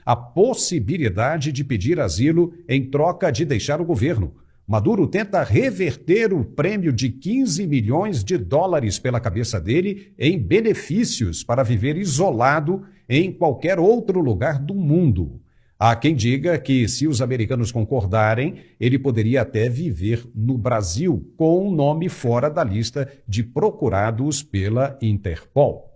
a possibilidade de pedir asilo em troca de deixar o governo. Maduro tenta reverter o prêmio de 15 milhões de dólares pela cabeça dele em benefícios para viver isolado em qualquer outro lugar do mundo. Há quem diga que, se os americanos concordarem, ele poderia até viver no Brasil com um nome fora da lista de procurados pela Interpol.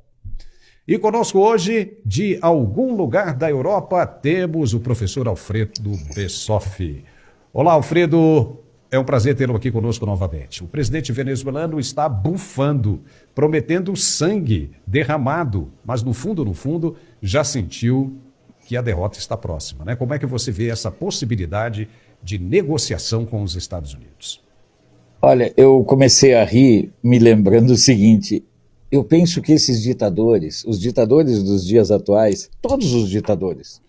E conosco hoje, de algum lugar da Europa, temos o professor Alfredo Bessoff. Olá, Alfredo. É um prazer tê-lo aqui conosco novamente. O presidente venezuelano está bufando, prometendo sangue derramado, mas no fundo, já sentiu que a derrota está próxima, né? Como é que você vê essa possibilidade de negociação com os Estados Unidos? Olha, eu comecei a rir me lembrando o seguinte: eu penso que esses ditadores, os ditadores dos dias atuais, todos os ditadores,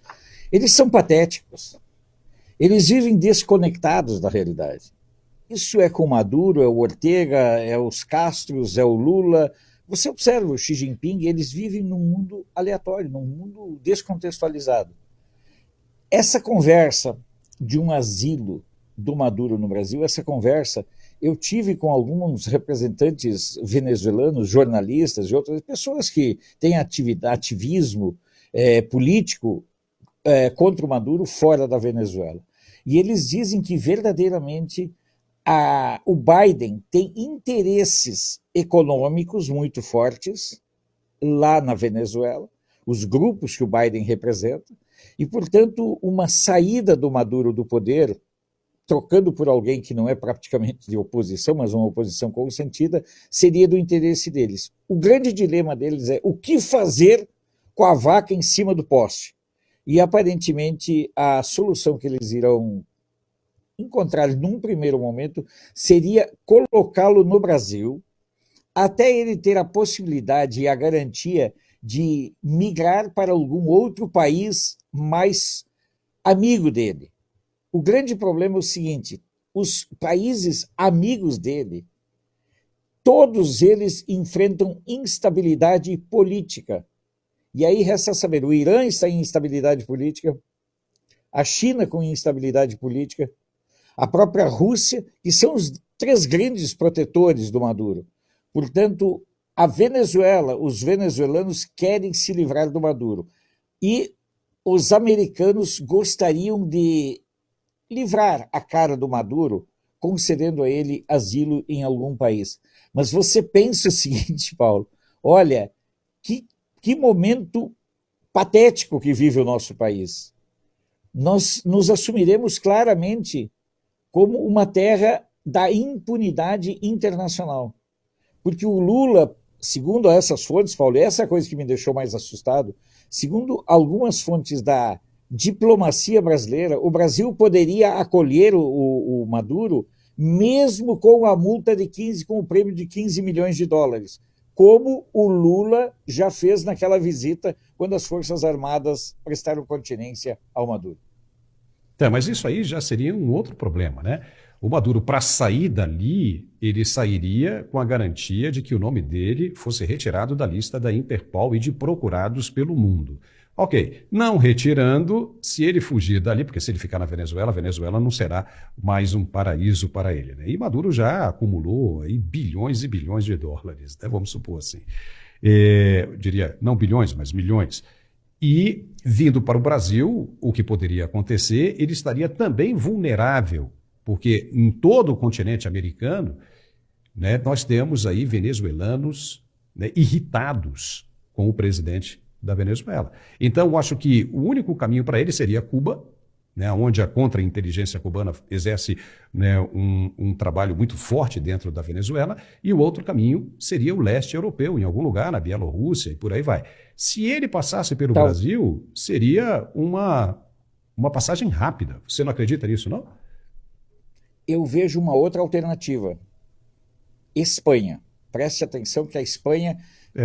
eles são patéticos. Eles vivem desconectados da realidade. Isso é com Maduro, é o Ortega, é os Castros, é o Lula. Você observa o Xi Jinping, eles vivem num mundo aleatório, num mundo descontextualizado. Essa conversa de um asilo do Maduro no Brasil, essa conversa eu tive com alguns representantes venezuelanos, jornalistas e outras pessoas que têm ativismo político contra o Maduro fora da Venezuela. E eles dizem que verdadeiramente o Biden tem interesses econômicos muito fortes lá na Venezuela, os grupos que o Biden representa, e, portanto, uma saída do Maduro do poder, trocando por alguém que não é praticamente de oposição, mas uma oposição consentida, seria do interesse deles. O grande dilema deles é o que fazer com a vaca em cima do poste. E, aparentemente, a solução que eles irão encontrar num primeiro momento seria colocá-lo no Brasil, até ele ter a possibilidade e a garantia de migrar para algum outro país mais amigo dele. O grande problema é o seguinte: os países amigos dele, todos eles enfrentam instabilidade política. E aí resta saber, o Irã está em instabilidade política, a China com instabilidade política, a própria Rússia, que são os três grandes protetores do Maduro. Portanto, a Venezuela, os venezuelanos querem se livrar do Maduro. E os americanos gostariam de livrar a cara do Maduro, concedendo a ele asilo em algum país. Mas você pensa o seguinte, Paulo, olha, que momento patético que vive o nosso país. Nós nos assumiremos claramente como uma terra da impunidade internacional. Porque o Lula, segundo essas fontes, Paulo, essa é a coisa que me deixou mais assustado, segundo algumas fontes da diplomacia brasileira, o Brasil poderia acolher o Maduro mesmo com a multa de 15, com o prêmio de 15 milhões de dólares, como o Lula já fez naquela visita quando as Forças Armadas prestaram continência ao Maduro. Mas isso aí já seria um outro problema, né? O Maduro, para sair dali, ele sairia com a garantia de que o nome dele fosse retirado da lista da Interpol e de procurados pelo mundo. Ok, não retirando, se ele fugir dali, porque se ele ficar na Venezuela, a Venezuela não será mais um paraíso para ele, né? E Maduro já acumulou aí bilhões e bilhões de dólares, né? Vamos supor assim. Eu diria, não bilhões, mas milhões. E, vindo para o Brasil, o que poderia acontecer, ele estaria também vulnerável, porque em todo o continente americano, né, nós temos aí venezuelanos, né, irritados com o presidente da Venezuela. Então, eu acho que o único caminho para ele seria Cuba, né, onde a contra-inteligência cubana exerce, né, um trabalho muito forte dentro da Venezuela, e o outro caminho seria o leste europeu, em algum lugar, na Bielorrússia e por aí vai. Se ele passasse pelo Brasil, seria uma passagem rápida. Você não acredita nisso, não? Eu vejo uma outra alternativa. Espanha. Preste atenção que a Espanha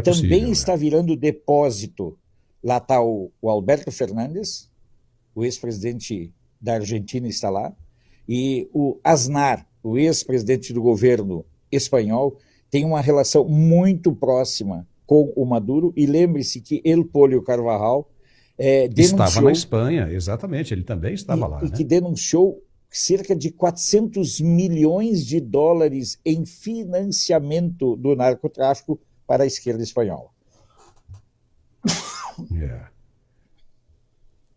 também está virando depósito. Lá está o Alberto Fernandes, o ex-presidente da Argentina está lá, e o Aznar, o ex-presidente do governo espanhol, tem uma relação muito próxima com o Maduro, e lembre-se que El Pollo Carvajal Estava na Espanha, exatamente, ele também estava lá. E que denunciou cerca de 400 milhões de dólares em financiamento do narcotráfico para a esquerda espanhola.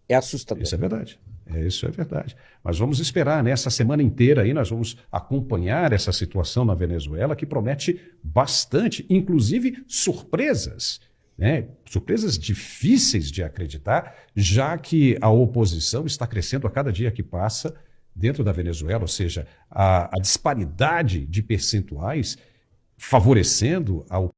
É assustador. Isso é verdade. Isso é verdade. Mas vamos esperar, né? Essa semana inteira aí nós vamos acompanhar essa situação na Venezuela, que promete bastante, inclusive surpresas, né? Surpresas difíceis de acreditar, já que a oposição está crescendo a cada dia que passa dentro da Venezuela, ou seja, a disparidade de percentuais favorecendo a